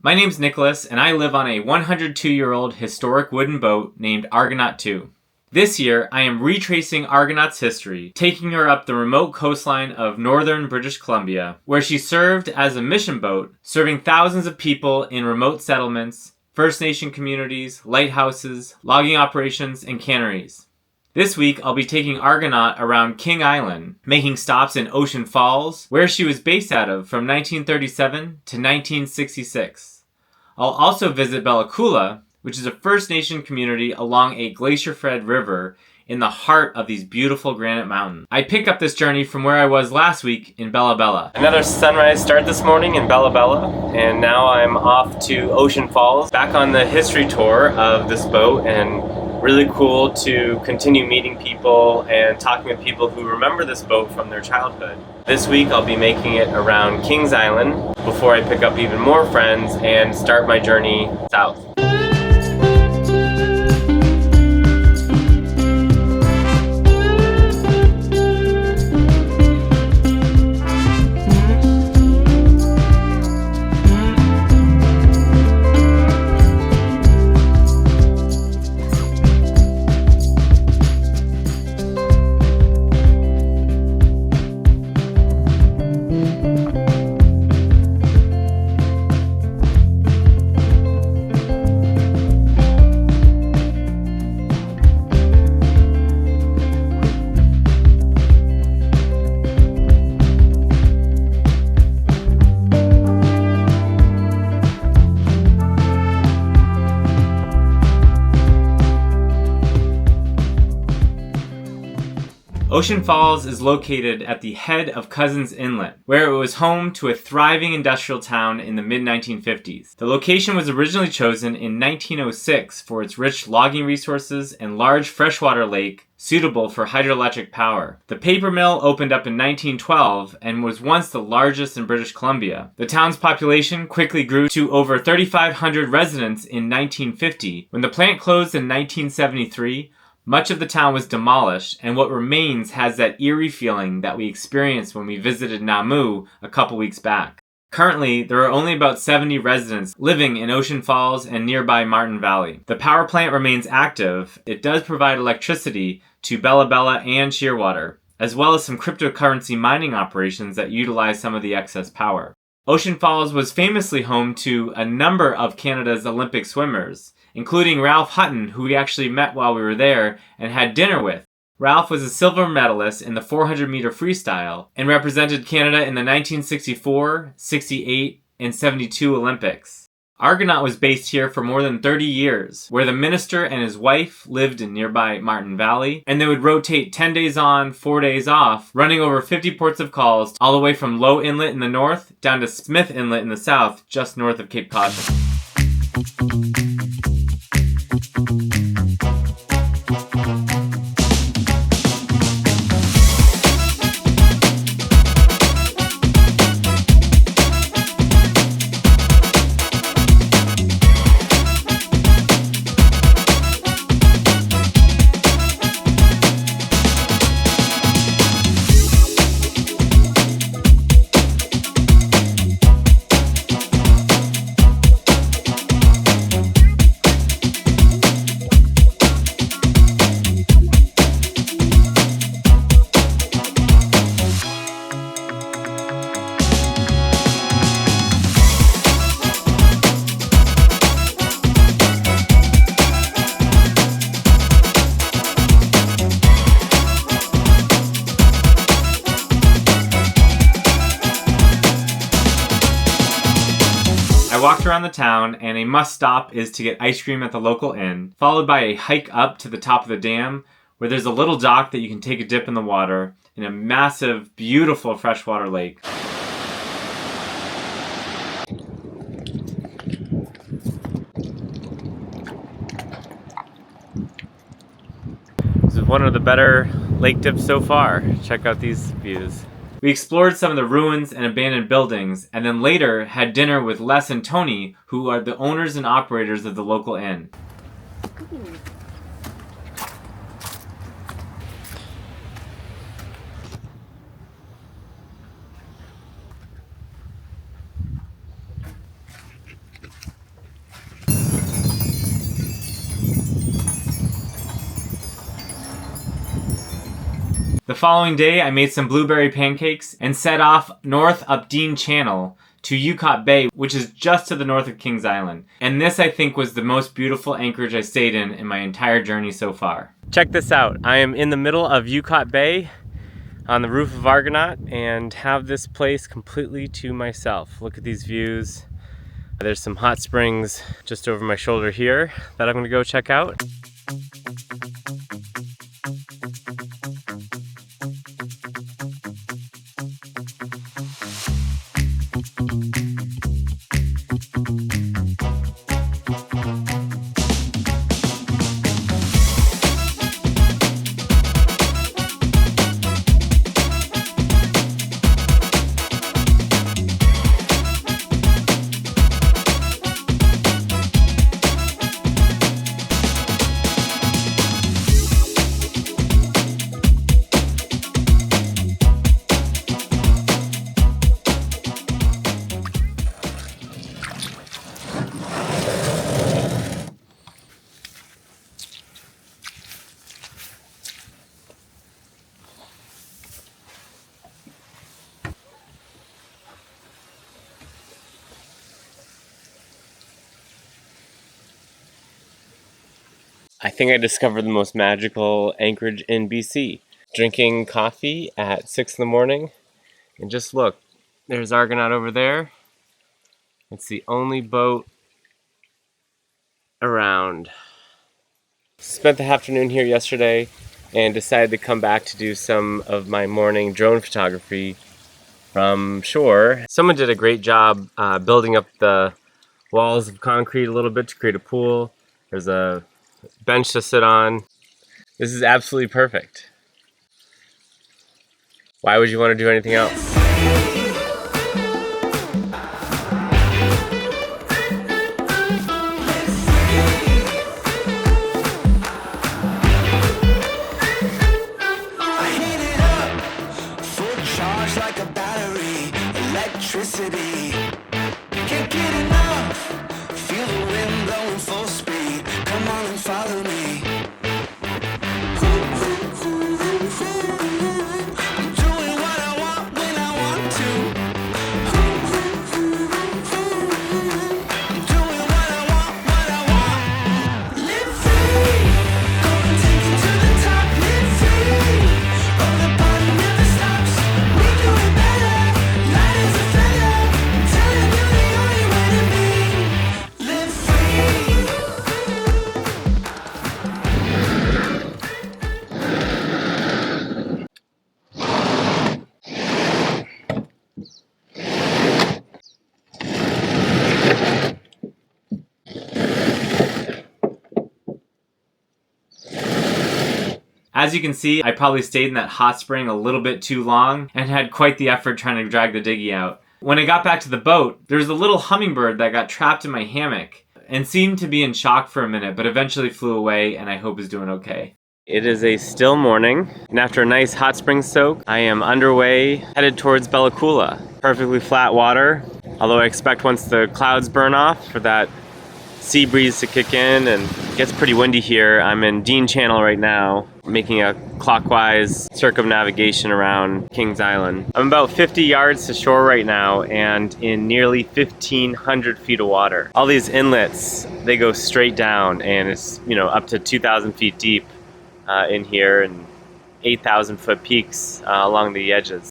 My name's Nicholas, and I live on a 102-year-old historic wooden boat named Argonaut 2. This year, I am retracing Argonaut's history, taking her up the remote coastline of northern British Columbia, where she served as a mission boat, serving thousands of people in remote settlements, First Nation communities, lighthouses, logging operations, and canneries. This week, I'll be taking Argonaut around King Island, making stops in Ocean Falls, where she was based out of from 1937 to 1966. I'll also visit Bella Coola, which is a First Nation community along a glacier-fed river in the heart of these beautiful granite mountains. I pick up this journey from where I was last week in Bella Bella. Another sunrise start this morning in Bella Bella, and now I'm off to Ocean Falls, back on the history tour of this boat, and really cool to continue meeting people and talking with people who remember this boat from their childhood. This week I'll be making it around Kings Island before I pick up even more friends and start my journey south. Ocean Falls is located at the head of Cousins Inlet, where it was home to a thriving industrial town in the mid-1950s. The location was originally chosen in 1906 for its rich logging resources and large freshwater lake suitable for hydroelectric power. The paper mill opened up in 1912 and was once the largest in British Columbia. The town's population quickly grew to over 3,500 residents in 1950. When the plant closed in 1973, much of the town was demolished, and what remains has that eerie feeling that we experienced when we visited Namu a couple weeks back. Currently, there are only about 70 residents living in Ocean Falls and nearby Martin Valley. The power plant remains active. It does provide electricity to Bella Bella and Shearwater, as well as some cryptocurrency mining operations that utilize some of the excess power. Ocean Falls was famously home to a number of Canada's Olympic swimmers, including Ralph Hutton, who we actually met while we were there and had dinner with. Ralph was a silver medalist in the 400-meter freestyle and represented Canada in the 1964, 68, and 72 Olympics. Argonaut was based here for more than 30 years, where the minister and his wife lived in nearby Martin Valley, and they would rotate 10 days on, 4 days off, running over 50 ports of calls all the way from Low Inlet in the north down to Smith Inlet in the south, just north of Cape Codville. I walked around the town, and a must stop is to get ice cream at the local inn, followed by a hike up to the top of the dam, where there's a little dock that you can take a dip in the water in a massive, beautiful freshwater lake. This is one of the better lake dips so far. Check out these views. We explored some of the ruins and abandoned buildings, and then later had dinner with Les and Tony, who are the owners and operators of the local inn. The following day, I made some blueberry pancakes and set off north up Dean Channel to Eucott Bay, which is just to the north of Kings Island. And this, I think, was the most beautiful anchorage I stayed in my entire journey so far. Check this out. I am in the middle of Eucott Bay on the roof of Argonaut and have this place completely to myself. Look at these views. There's some hot springs just over my shoulder here that I'm gonna go check out. I think I discovered the most magical anchorage in BC. Drinking coffee at 6 in the morning, and just look, there's Argonaut over there. It's the only boat around. Spent the afternoon here yesterday and decided to come back to do some of my morning drone photography from shore. Someone did a great job building up the walls of concrete a little bit to create a pool. There's a bench to sit on. This is absolutely perfect. Why would you want to do anything else? Electricity, can't get enough. Feel the wind blowing full speed. Come on and follow me. I'm doing what I want when I want to. I'm doing what I want. Live free, go and take it to the top. Live free, oh the party never stops. We do it better. Light as a feather, I'm telling you the only way to be. Live free. As you can see, I probably stayed in that hot spring a little bit too long and had quite the effort trying to drag the dinghy out. When I got back to the boat, there was a little hummingbird that got trapped in my hammock and seemed to be in shock for a minute, but eventually flew away and I hope is doing okay. It is a still morning, and after a nice hot spring soak, I am underway, headed towards Bella Coola. Perfectly flat water, although I expect once the clouds burn off for that sea breeze to kick in, and it gets pretty windy here. I'm in Dean Channel right now, making a clockwise circumnavigation around Kings Island. I'm about 50 yards to shore right now and in nearly 1,500 feet of water. All these inlets, they go straight down, and it's, you know, up to 2,000 feet deep in here, and 8,000 foot peaks along the edges.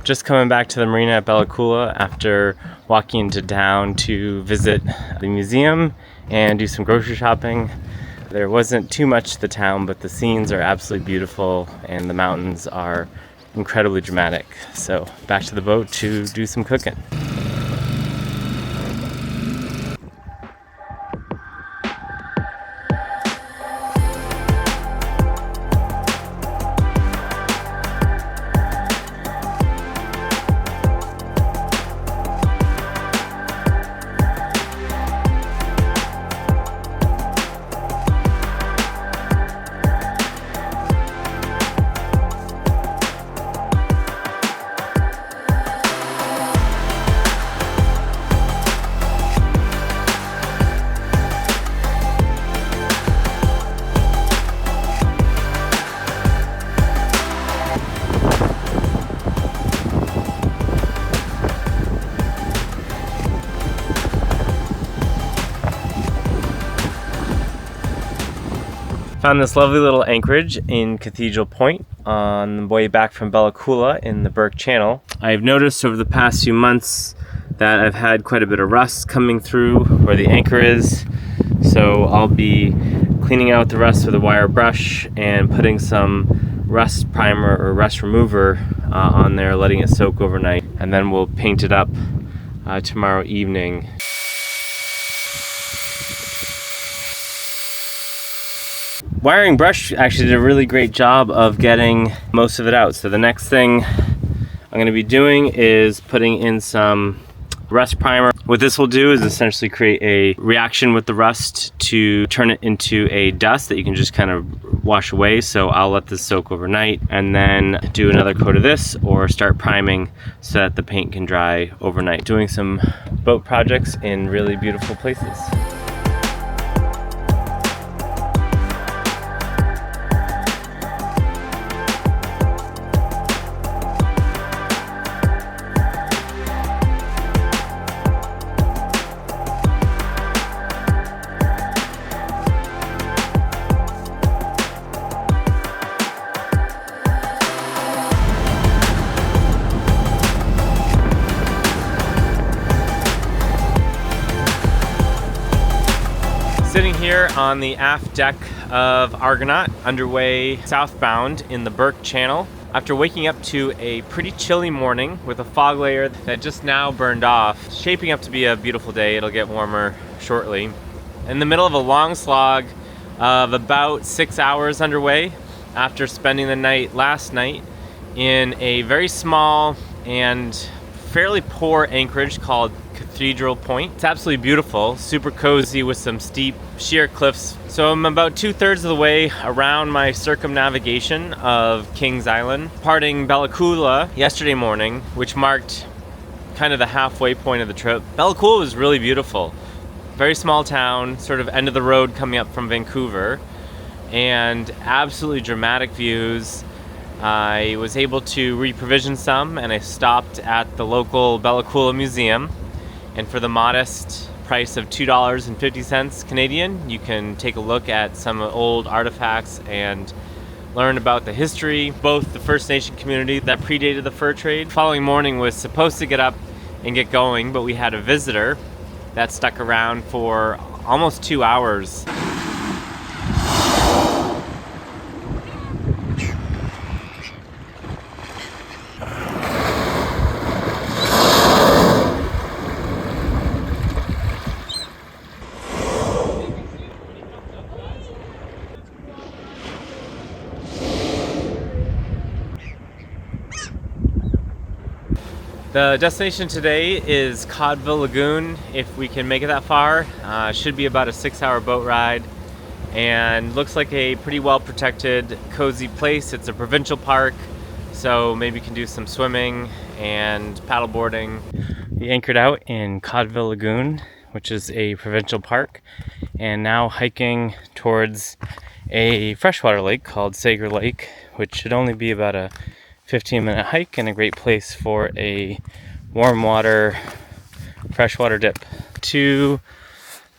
Just coming back to the marina at Bella Coola after walking into town to visit the museum and do some grocery shopping. There wasn't too much to the town, but the scenes are absolutely beautiful and the mountains are incredibly dramatic. So back to the boat to do some cooking. Found this lovely little anchorage in Cathedral Point on the way back from Bella Coola in the Burke Channel. I've noticed over the past few months that I've had quite a bit of rust coming through where the anchor is, so I'll be cleaning out the rust with a wire brush and putting some rust primer or rust remover on there, letting it soak overnight, and then we'll paint it up tomorrow evening. Wiring brush actually did a really great job of getting most of it out. So the next thing I'm going to be doing is putting in some rust primer. What this will do is essentially create a reaction with the rust to turn it into a dust that you can just kind of wash away. So I'll let this soak overnight and then do another coat of this or start priming so that the paint can dry overnight. Doing some boat projects in really beautiful places. Sitting here on the aft deck of Argonaut, underway southbound in the Burke Channel, after waking up to a pretty chilly morning with a fog layer that just now burned off. Shaping up to be a beautiful day. It'll get warmer shortly. In the middle of a long slog of about 6 hours underway after spending the night last night in a very small and fairly poor anchorage called Cathedral Point. It's absolutely beautiful, super cozy with some steep sheer cliffs. So I'm about 2/3 of the way around my circumnavigation of Kings Island, parting Bella Coola yesterday morning, which marked kind of the halfway point of the trip. Bella Coola was really beautiful. Very small town, sort of end of the road coming up from Vancouver, and absolutely dramatic views. I was able to reprovision some, and I stopped at the local Bella Coola Museum. And for the modest price of $2.50 Canadian, you can take a look at some old artifacts and learn about the history, both the First Nation community that predated the fur trade. The following morning was supposed to get up and get going, but we had a visitor that stuck around for almost 2 hours. The destination today is Codville Lagoon, if we can make it that far. Should be about a 6-hour boat ride, and looks like a pretty well protected, cozy place. It's a provincial park, so maybe you can do some swimming and paddleboarding. We anchored out in Codville Lagoon, which is a provincial park, and now hiking towards a freshwater lake called Sager Lake, which should only be about a 15-minute hike and a great place for a warm water freshwater dip. To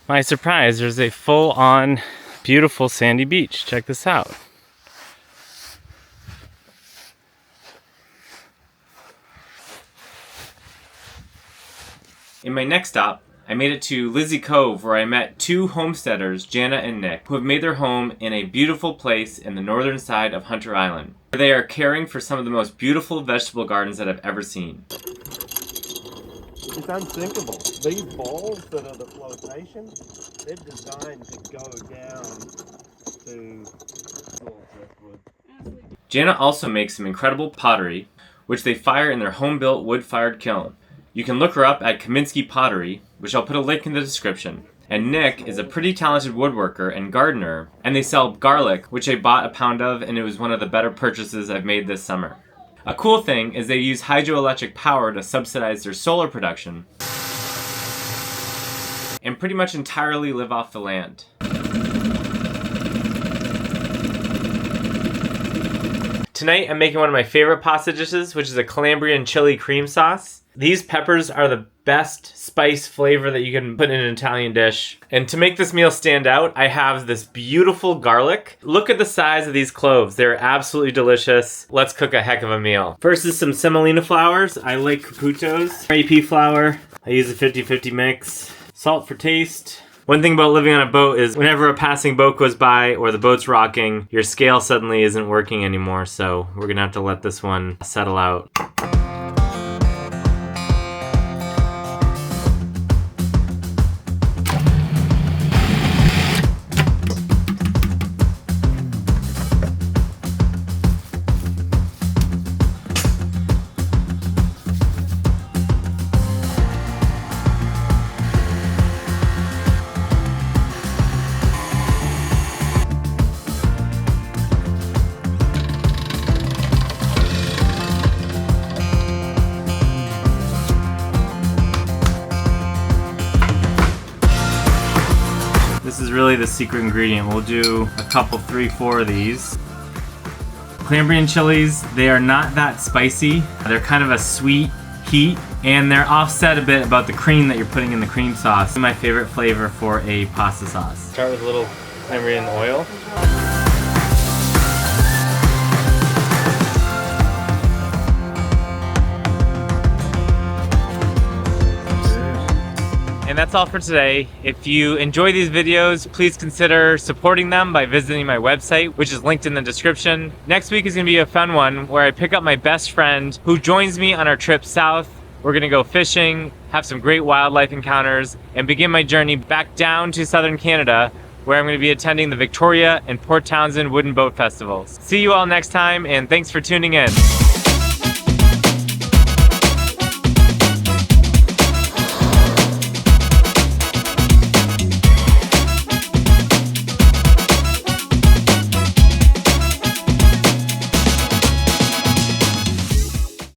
my surprise, there's a full-on beautiful sandy beach. Check this out. In my next stop, I made it to Lizzy Cove, where I met two homesteaders, Jana and Nick, who have made their home in a beautiful place in the northern side of Hunter Island, where they are caring for some of the most beautiful vegetable gardens that I've ever seen. It's unsinkable. These balls that are the flotation, they're designed to go down to driftwood. Jana also makes some incredible pottery, which they fire in their home-built wood-fired kiln. You can look her up at Kaminsky Pottery, which I'll put a link in the description. And Nick is a pretty talented woodworker and gardener, and they sell garlic, which I bought a pound of, and it was one of the better purchases I've made this summer. A cool thing is they use hydroelectric power to subsidize their solar production, and pretty much entirely live off the land. Tonight I'm making one of my favorite pasta dishes, which is a Calabrian chili cream sauce. These peppers are the best spice flavor that you can put in an Italian dish. And to make this meal stand out, I have this beautiful garlic. Look at the size of these cloves. They're absolutely delicious. Let's cook a heck of a meal. First is some semolina flours. I like Caputo's. EP flour. I use a 50-50 mix. Salt for taste. One thing about living on a boat is whenever a passing boat goes by or the boat's rocking, your scale suddenly isn't working anymore. So we're gonna have to let this one settle out. This is really the secret ingredient. We'll do a couple, 3, 4 of these. Calabrian chilies, they are not that spicy. They're kind of a sweet heat, and they're offset a bit about the cream that you're putting in the cream sauce. My favorite flavor for a pasta sauce. Start with a little Calabrian oil. And that's all for today. If you enjoy these videos, please consider supporting them by visiting my website, which is linked in the description. Next week is gonna be a fun one where I pick up my best friend who joins me on our trip south. We're gonna go fishing, have some great wildlife encounters, and begin my journey back down to southern Canada, where I'm gonna be attending the Victoria and Port Townsend Wooden Boat Festivals. See you all next time, and thanks for tuning in.